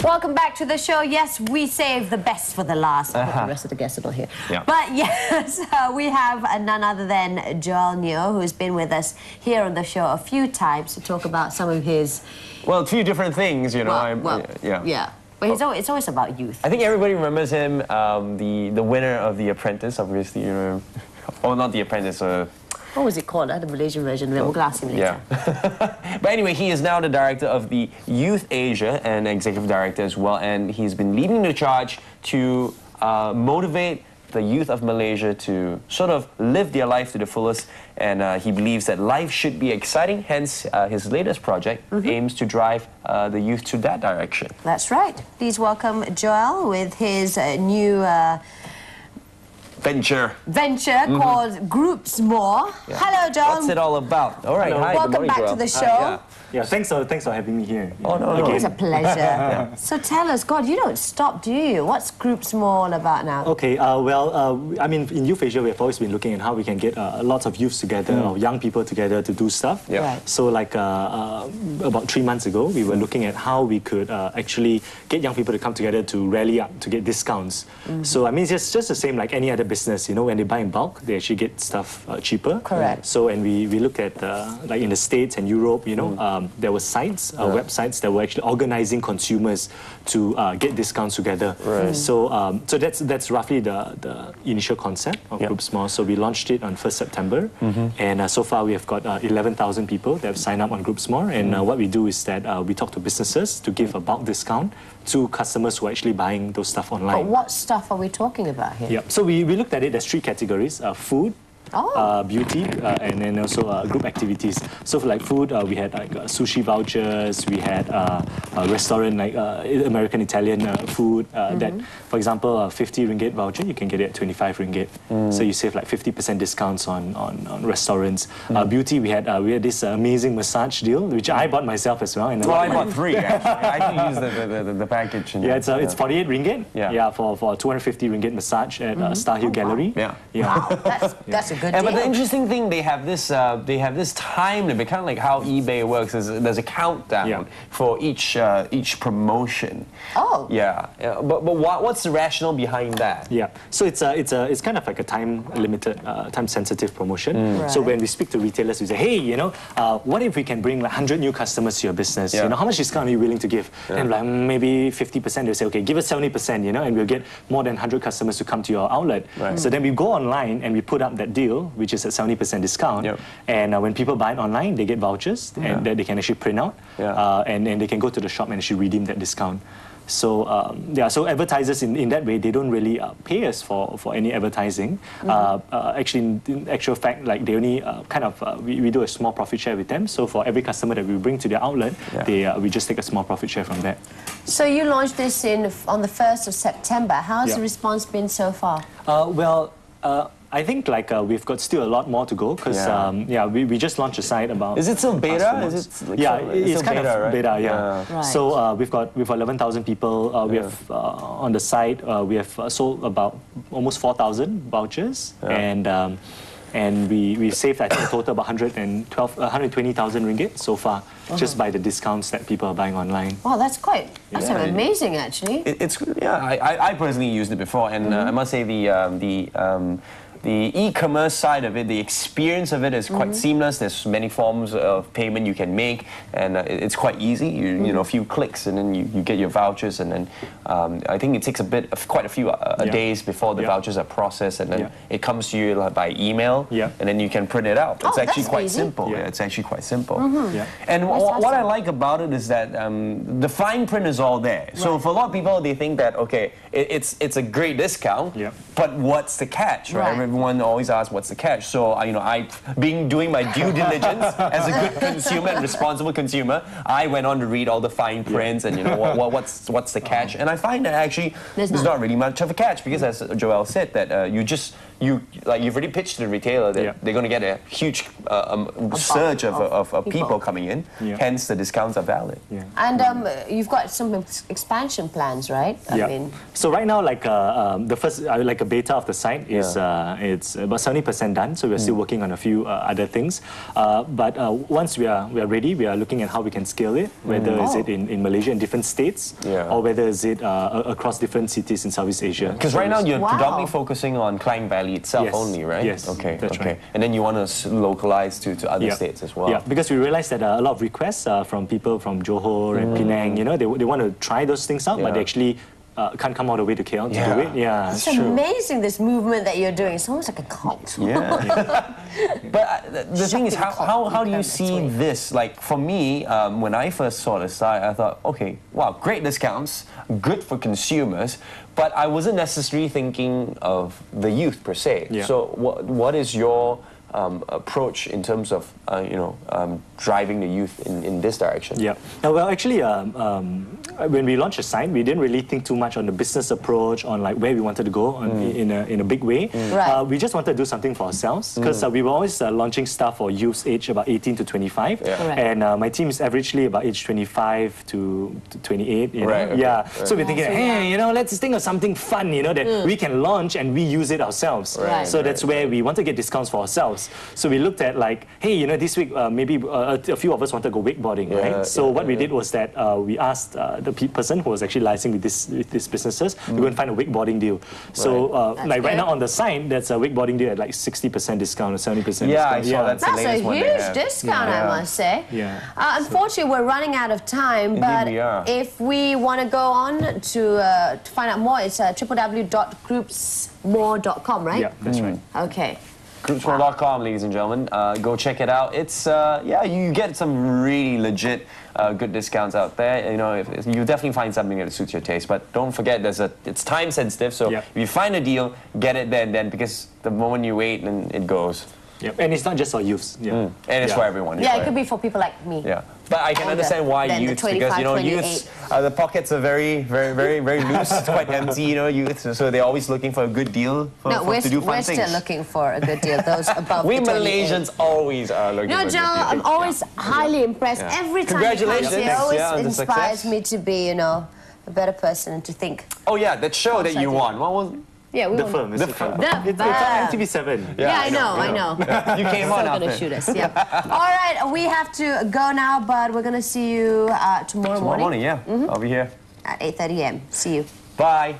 Welcome back to the show. Yes, we saved the best for the last. The rest of the guests are not here. Yeah. But yes, we have none other than Joel Neoh, who's been with us here on the show a few times to talk about some of his... Well, a few different things, you know. Yeah. But it's always about youth. I think everybody remembers him, the winner of The Apprentice, obviously, you know. Oh, not The Apprentice, what was it called? The Malaysian version. We'll ask him later. Yeah. But anyway, he is now the director of the Youth Asia and executive director as well. And he's been leading the charge to motivate the youth of Malaysia to sort of live their life to the fullest. And he believes that life should be exciting. Hence, his latest project aims to drive the youth to that direction. That's right. Please welcome Joel with his new... venture called GroupsMore. Yeah. Hello, Joel. What's it all about? All right, hi. Welcome back to the show. Yeah, thanks for having me here. Oh, no, it's a pleasure. So tell us, God, you don't stop, do you? What's GroupsMore all about now? Okay, I mean, in Youth Asia, we've always been looking at how we can get lots of youths together, or young people together to do stuff. Yeah. Right. So, like, about 3 months ago, we were looking at how we could actually get young people to come together to rally up, to get discounts. So, I mean, it's just the same like any other business, you know, when they buy in bulk, they actually get stuff cheaper. Correct. So, and we looked at, like in the States and Europe, you know, there were sites, websites that were actually organizing consumers to get discounts together. Right. So, so that's roughly the initial concept of GroupsMore. So we launched it on 1st September, and so far we have got 11,000 people that have signed up on GroupsMore. And what we do is that we talk to businesses to give a bulk discount to customers who are actually buying those stuff online. But what stuff are we talking about here? Yeah. So we looked at it as 3 categories: food, beauty, and then also group activities. So for like food, we had like sushi vouchers, we had restaurant like American Italian food that, for example, 50 ringgit voucher, you can get it at 25 ringgit. So you save like 50% discounts on restaurants. Beauty, we had this amazing massage deal, which I bought myself as well. And well, I bought 3 actually. I can use the package. Yeah, it's 48 ringgit. Yeah, for 250 ringgit massage at Star Hill Gallery. Yeah. Wow, that's a good deal. But the interesting thing, they have this time limit, kind of like how eBay works. There's a countdown for each promotion. Oh. Yeah. But what's the rationale behind that? Yeah. So it's kind of like a time-limited, time-sensitive promotion. Right. So when we speak to retailers, we say, hey, you know, what if we can bring like 100 new customers to your business? You know, how much discount are you willing to give? And like maybe 50%. They'll say, okay, give us 70%. You know, and we'll get more than 100 customers to come to your outlet. Right. So then we go online and we put up that deal, which is at 70% discount. And when people buy it online, they get vouchers and that they can actually print out. And they can go to the shop and actually redeem that discount. So so advertisers in that way, they don't really pay us for any advertising. Actually, in actual fact, like they only we do a small profit share with them. So for every customer that we bring to their outlet, we just take a small profit share from that. So you launched this on the 1st of September. How's the response been so far? I think like we've got still a lot more to go because we just launched a site about. Is it still beta? Is it like it's kind beta, of beta, Right. So we've got 11,000 people. We have on the site. We have sold about almost 4,000 vouchers, and we saved I think a total of 120,000 ringgit so far, just by the discounts that people are buying online. Wow, that's amazing actually. I personally used it before, and I must say the e-commerce side of it, the experience of it is quite seamless. There's many forms of payment you can make, and it's quite easy. You know, a few clicks, and then you get your vouchers, and then I think it takes quite a few days before the vouchers are processed, and then it comes to you by email, and then you can print it out. It's actually quite simple. It's actually quite simple. And what I like about it is that the fine print is all there. So for a lot of people, they think that it's a great discount, but what's the catch, right? Everyone always asks what's the catch. So you know, doing my due diligence as a good consumer and responsible consumer, I went on to read all the fine prints and you know what's the catch. And I find that actually there's not really much of a catch because, as Joel said, that you just you've already pitched to the retailer that they're going to get a huge surge of people coming in. Hence, the discounts are valid. And you've got some expansion plans, right? I mean, so right now, like the first, like a beta of the site is it's about 70% done. So we're still working on a few other things. But once we are ready, we are looking at how we can scale it. Whether is it in Malaysia in different states, or whether is it across different cities in Southeast Asia. Because right now you're predominantly focusing on Klang Valley itself only, right? Yes. Okay. That's right. And then you want to localize to other states as well. Yeah, because we realized that a lot of requests from people from Johor and Penang, you know, they want to try those things out, but they actually can't come all the way to KL to do it. Yeah, it's amazing, this movement that you're doing. It's almost like a cult. Yeah. But the thing is, how do you see this? Like, for me, when I first saw the site, I thought, okay, wow, great discounts, good for consumers, but I wasn't necessarily thinking of the youth per se. So what is your approach in terms of driving the youth in this direction? Yeah. Well, actually, when we launched the site, we didn't really think too much on the business approach, on like where we wanted to go in a big way. We just wanted to do something for ourselves because we were always launching stuff for youth age about 18 to 25, and my team is averagely about age 25 to 28. You know? So we're thinking, hey, let's think of something fun, that we can launch and we use it ourselves. So that's where we want to get discounts for ourselves. So we looked at like, hey, this week maybe a few of us wanted to go wakeboarding, right? So what we did was that we asked the person who was actually licensing with these businesses to go and find a wakeboarding deal. So like right now on the site, that's a wakeboarding deal at like 60% discount or 70% discount. I saw that's the latest one. That's a huge discount, I must say. Unfortunately, we're running out of time, but if we want to go on to find out more, it's www.groupsmore.com, right? Yeah, that's right. Okay. GroupsMore.com, ladies and gentlemen. Go check it out. It's you get some really legit good discounts out there. You definitely find something that suits your taste. But don't forget, it's time sensitive. So if you find a deal, get it there and then, because the moment you wait, then it goes. And it's not just for youths. And it's for everyone. Yeah, it could be for people like me. But I can understand why youths, because youths, the pockets are very, very, very, very loose. It's quite empty, youths, so they're always looking for a good deal to do fun things. We're still looking for a good deal. Those above we the 28. Malaysians always are looking for a good deal. I'm always highly impressed every time he comes here. It always inspires me to be, a better person and to think. Oh yeah, that show that you won. What was? Yeah, the firm. It's on NTV7. I know. You came on going to shoot us. All right, we have to go now, but we're going to see you tomorrow morning. I'll be here at 8:30 a.m. See you. Bye.